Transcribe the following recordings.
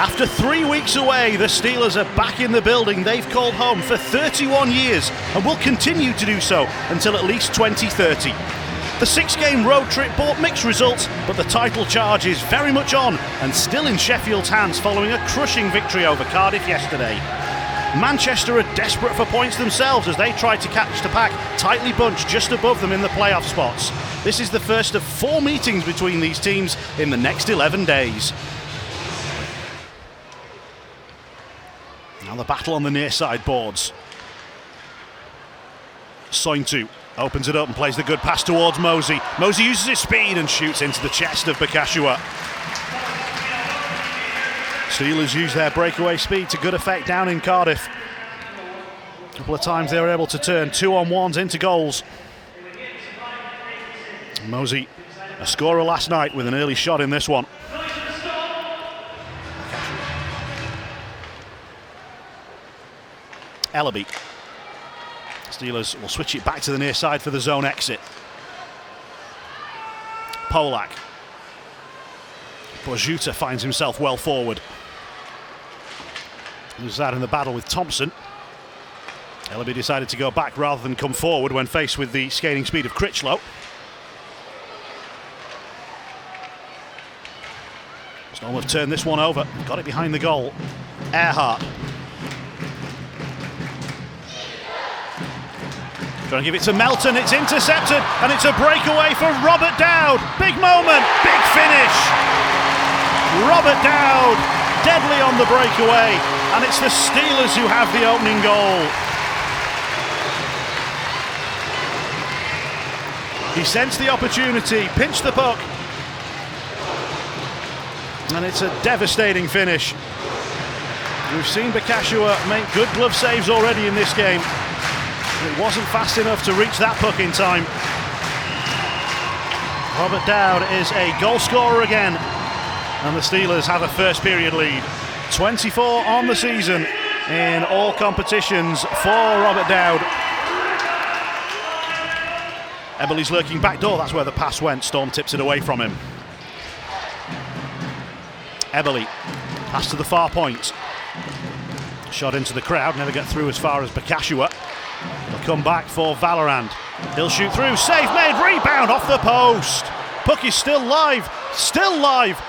After 3 weeks away, the Steelers are back in the building they've called home for 31 years and will continue to do so until at least 2030. The 6-game road trip brought mixed results, but the title charge is very much on and still in Sheffield's hands following a crushing victory over Cardiff yesterday. Manchester are desperate for points themselves as they try to catch the pack, tightly bunched just above them in the playoff spots. This is the first of 4 meetings between these teams in the next 11 days. Now the battle on the near side boards. Sointu opens it up and plays the good pass towards Mosey. Mosey uses his speed and shoots into the chest of Bakashua. Steelers use their breakaway speed to good effect down in Cardiff. A couple of times they were able to turn 2-on-1s into goals. Mosey, a scorer last night with an early shot in this one. Ellaby. Steelers will switch it back to the near side for the zone exit. Polak. Bojuta finds himself well forward. Loses out in the battle with Thompson. Ellaby decided to go back rather than come forward when faced with the skating speed of Critchlow. Storm have turned this one over, got it behind the goal. Earhart. Trying to give it to Melton, it's intercepted, and it's a breakaway for Robert Dowd. Big moment, big finish. Robert Dowd, deadly on the breakaway, and it's the Steelers who have the opening goal. He sensed the opportunity, pinched the puck, and it's a devastating finish. We've seen Bakashua make good glove saves already in this game. It wasn't fast enough to reach that puck in time. Robert Dowd is a goal scorer again, and the Steelers have a first period lead. 24 on the season in all competitions for Robert Dowd. Eberle's lurking back door, that's where the pass went. Storm tips it away from him. Eberle, pass to the far point. Shot into the crowd, never get through as far as Bakashua. He'll come back for Valorant. He'll shoot through, save made, rebound off the post. Puck is still live, still live.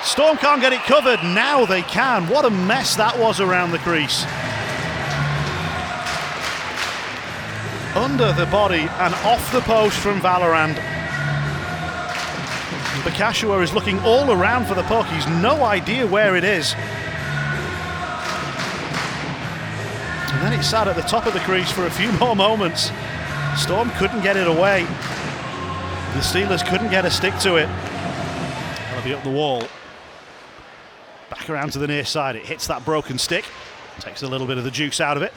Storm can't get it covered, now they can. What a mess that was around the crease. Under the body and off the post from Valorant. Bakashua is looking all around for the puck, he's no idea where it is. And then it sat at the top of the crease for a few more moments. Storm couldn't get it away. The Steelers couldn't get a stick to it. That'll be up the wall. Back around to the near side. It hits that broken stick. Takes a little bit of the juice out of it.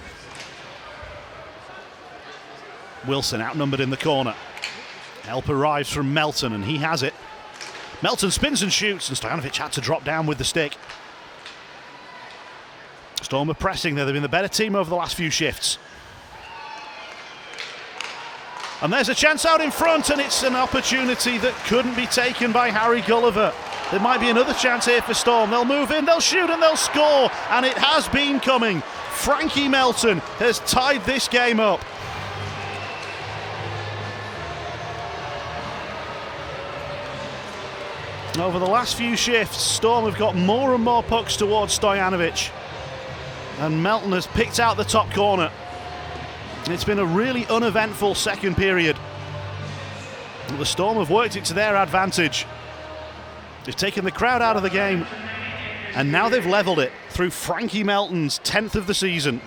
Wilson outnumbered in the corner. Help arrives from Melton and he has it. Melton spins and shoots and Stojanovic had to drop down with the stick. Storm are pressing there. They've been the better team over the last few shifts. And there's a chance out in front, and it's an opportunity that couldn't be taken by Harry Gulliver. There might be another chance here for Storm. They'll move in, they'll shoot, and they'll score. And it has been coming. Frankie Melton has tied this game up. Over the last few shifts, Storm have got more and more pucks towards Stojanovic. And Melton has picked out the top corner. It's been a really uneventful second period. The Storm have worked it to their advantage. They've taken the crowd out of the game. And now they've levelled it through Frankie Melton's 10th of the season.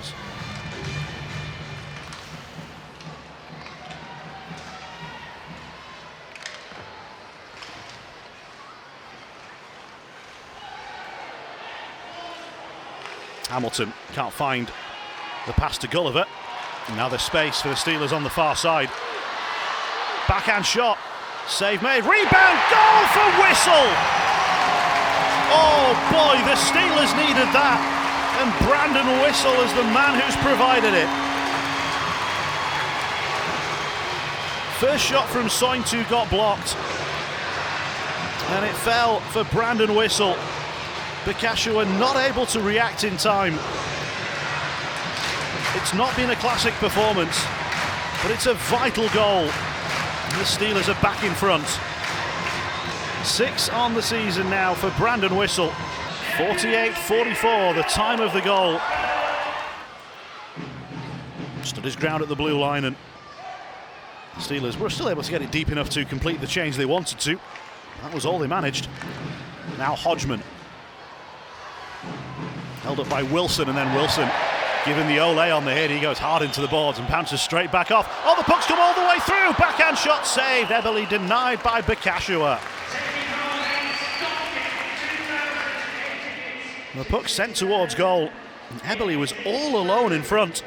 Hamilton can't find the pass to Gulliver. And now there's space for the Steelers on the far side. Backhand shot, save made, rebound, goal for Whistle! Oh boy, the Steelers needed that. And Brandon Whistle is the man who's provided it. First shot from Sointu got blocked. And it fell for Brandon Whistle. Bekashua not able to react in time. It's not been a classic performance, but it's a vital goal. The Steelers are back in front. 6 on the season now for Brandon Whistle. 48-44, the time of the goal. Stood his ground at the blue line, and the Steelers were still able to get it deep enough to complete the change they wanted to. That was all they managed. Now Hodgman. Held up by Wilson, and then Wilson giving the ole on the hit. He goes hard into the boards and bounces straight back off. Oh, the puck's come all the way through. Backhand shot saved. Eberle denied by Bekashua. The puck sent towards goal. Eberle was all alone in front.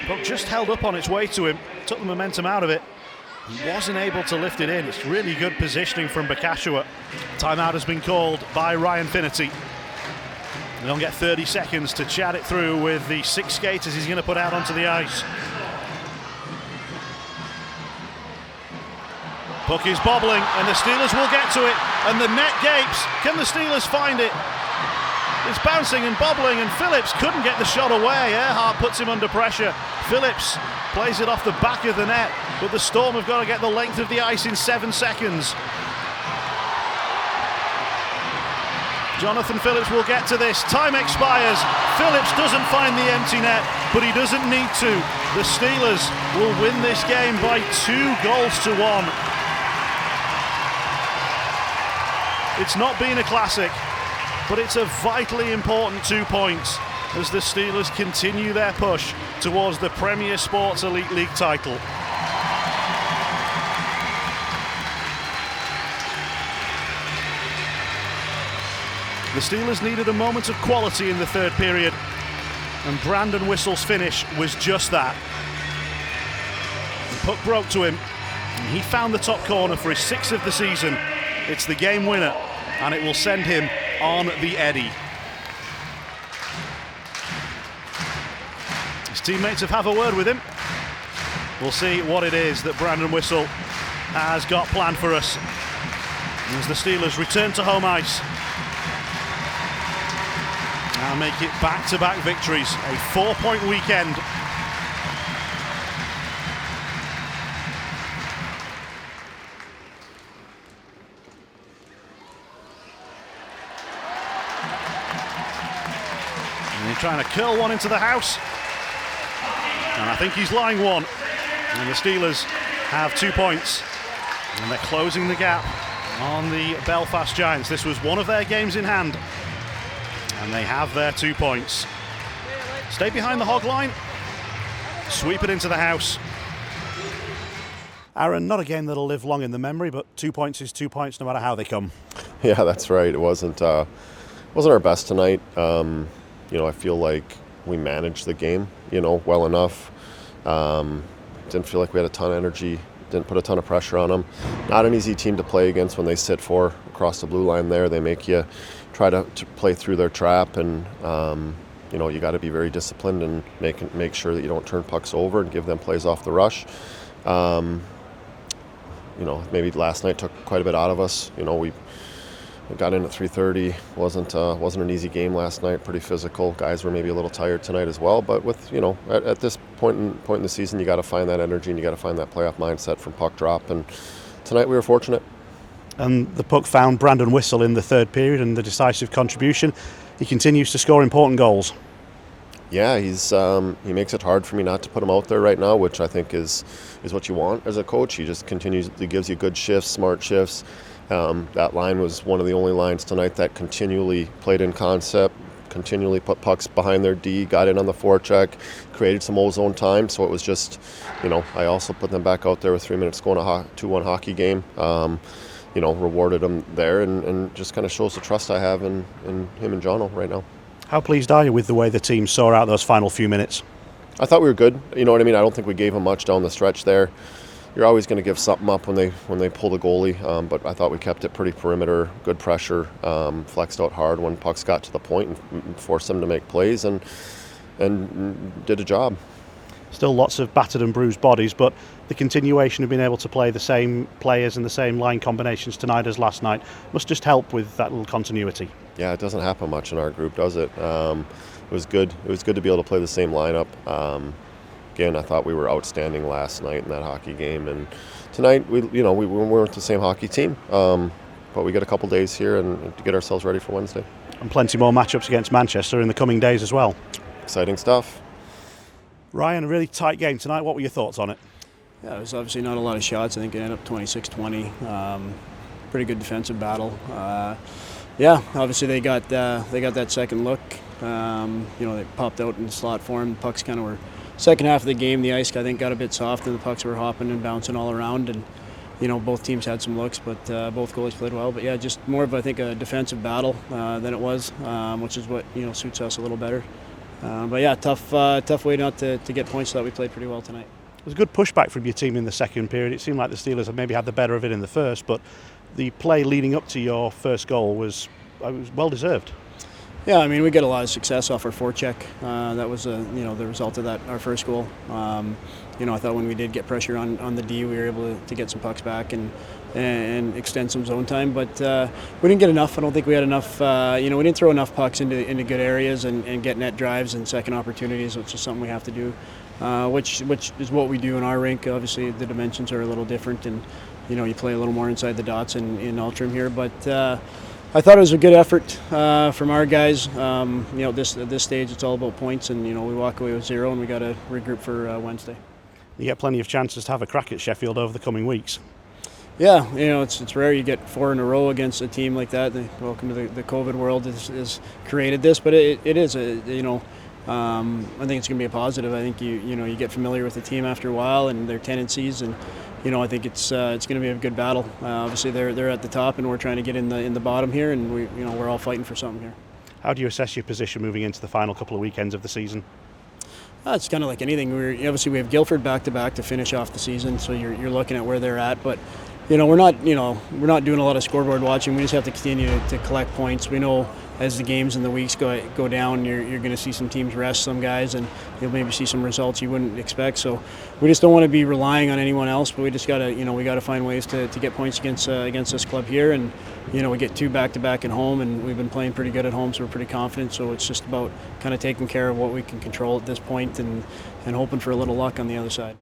Puck just held up on its way to him, took the momentum out of it. He wasn't able to lift it in. It's really good positioning from Bekashua. Timeout has been called by Ryan Finnerty. They'll get 30 seconds to chat it through with the 6 skaters he's going to put out onto the ice. Puck is bobbling, and the Steelers will get to it, and the net gapes. Can the Steelers find it? It's bouncing and bobbling, and Phillips couldn't get the shot away. Earhart puts him under pressure. Phillips plays it off the back of the net, but the Storm have got to get the length of the ice in 7 seconds. Jonathan Phillips will get to this. Time expires. Phillips doesn't find the empty net, but he doesn't need to. The Steelers will win this game by 2-1. It's not been a classic, but it's a vitally important 2 points as the Steelers continue their push towards the Premier Sports Elite League title. The Steelers needed a moment of quality in the third period, and Brandon Whistle's finish was just that. The puck broke to him, and he found the top corner for his 6th of the season. It's the game winner, and it will send him on the eddy. His teammates have a word with him. We'll see what it is that Brandon Whistle has got planned for us as the Steelers return to home ice and make it back-to-back victories. A 4-point weekend. And he's trying to curl one into the house. And I think he's lying one. And the Steelers have 2 points. And they're closing the gap on the Belfast Giants. This was one of their games in hand. And they have their 2 points. Stay behind the hog line. Sweep it into the house. Aaron, not a game that'll live long in the memory, but 2 points is 2 points no matter how they come. Yeah, that's right. It wasn't our best tonight. I feel like we managed the game, well enough. Didn't feel like we had a ton of energy. Didn't put a ton of pressure on them. Not an easy team to play against when they sit 4 across the blue line there. They make you try to play through their trap, and you got to be very disciplined and make sure that you don't turn pucks over and give them plays off the rush. Maybe last night took quite a bit out of us. We got in at 3:30. Wasn't an easy game last night. Pretty physical. Guys were maybe a little tired tonight as well. But with at this point in the season, you got to find that energy and you got to find that playoff mindset from puck drop. And tonight we were fortunate. And the puck found Brandon Whistle in the third period and the decisive contribution. He continues to score important goals. Yeah, he makes it hard for me not to put him out there right now, which I think is what you want as a coach. He just continually gives you good shifts, smart shifts. That line was one of the only lines tonight that continually played in concept, continually put pucks behind their D, got in on the forecheck, created some ozone time. So it was just, I also put them back out there with 3 minutes to go in a 2-1 hockey game. Rewarded them there and just kind of shows the trust I have in him and Jono right now. How pleased are you with the way the team saw out those final few minutes? I thought we were good. You know what I mean? I don't think we gave them much down the stretch there. You're always going to give something up when they pull the goalie, but I thought we kept it pretty perimeter, good pressure, flexed out hard when pucks got to the point and forced them to make plays and did a job. Still lots of battered and bruised bodies, but the continuation of being able to play the same players and the same line combinations tonight as last night must just help with that little continuity. Yeah, it doesn't happen much in our group, does it? It was good. It was good to be able to play the same lineup. Again, I thought we were outstanding last night in that hockey game, and tonight we weren't the same hockey team, but we get a couple days here and to get ourselves ready for Wednesday. And plenty more matchups against Manchester in the coming days as well. Exciting stuff. Ryan, a really tight game tonight. What were your thoughts on it? Yeah, it was obviously not a lot of shots. I think it ended up 26-20. Pretty good defensive battle. Yeah, obviously they got that second look. They popped out in the slot for him. The pucks kind of were second half of the game. The ice I think got a bit soft, and the pucks were hopping and bouncing all around. And both teams had some looks, but both goalies played well. But yeah, just more of I think a defensive battle than it was, which is what suits us a little better. But yeah, tough way not to get points. So that we played pretty well tonight. It was a good pushback from your team in the second period. It seemed like the Steelers had maybe had the better of it in the first, but the play leading up to your first goal was well deserved. Yeah, I mean, we get a lot of success off our forecheck. That was the result of that, our first goal. I thought when we did get pressure on the D, we were able to get some pucks back and extend some zone time. But we didn't get enough. I don't think we had enough. We didn't throw enough pucks into good areas and get net drives and second opportunities, which is something we have to do. Which is what we do in our rink. Obviously, the dimensions are a little different, and you play a little more inside the dots in Ultram here. But I thought it was a good effort from our guys. At this stage, it's all about points, and we walk away with 0, and we got to regroup for Wednesday. You get plenty of chances to have a crack at Sheffield over the coming weeks. Yeah, it's rare you get 4 in a row against a team like that. Welcome to the COVID world has created this, but it is I think it's going to be a positive. I think you get familiar with the team after a while and their tendencies, and I think it's going to be a good battle. Obviously, they're at the top, and we're trying to get in the bottom here, and we're all fighting for something here. How do you assess your position moving into the final couple of weekends of the season? It's kind of like anything. Obviously we have Guildford back-to-back to finish off the season, so you're looking at where they're at, but. We're not doing a lot of scoreboard watching. We just have to continue to collect points. We know as the games and the weeks go down, you're going to see some teams rest some guys, and you'll maybe see some results you wouldn't expect. So we just don't want to be relying on anyone else. But we just gotta find ways to get points against this club here. And we get 2 back-to-back at home, and we've been playing pretty good at home, so we're pretty confident. So it's just about kind of taking care of what we can control at this point, and hoping for a little luck on the other side.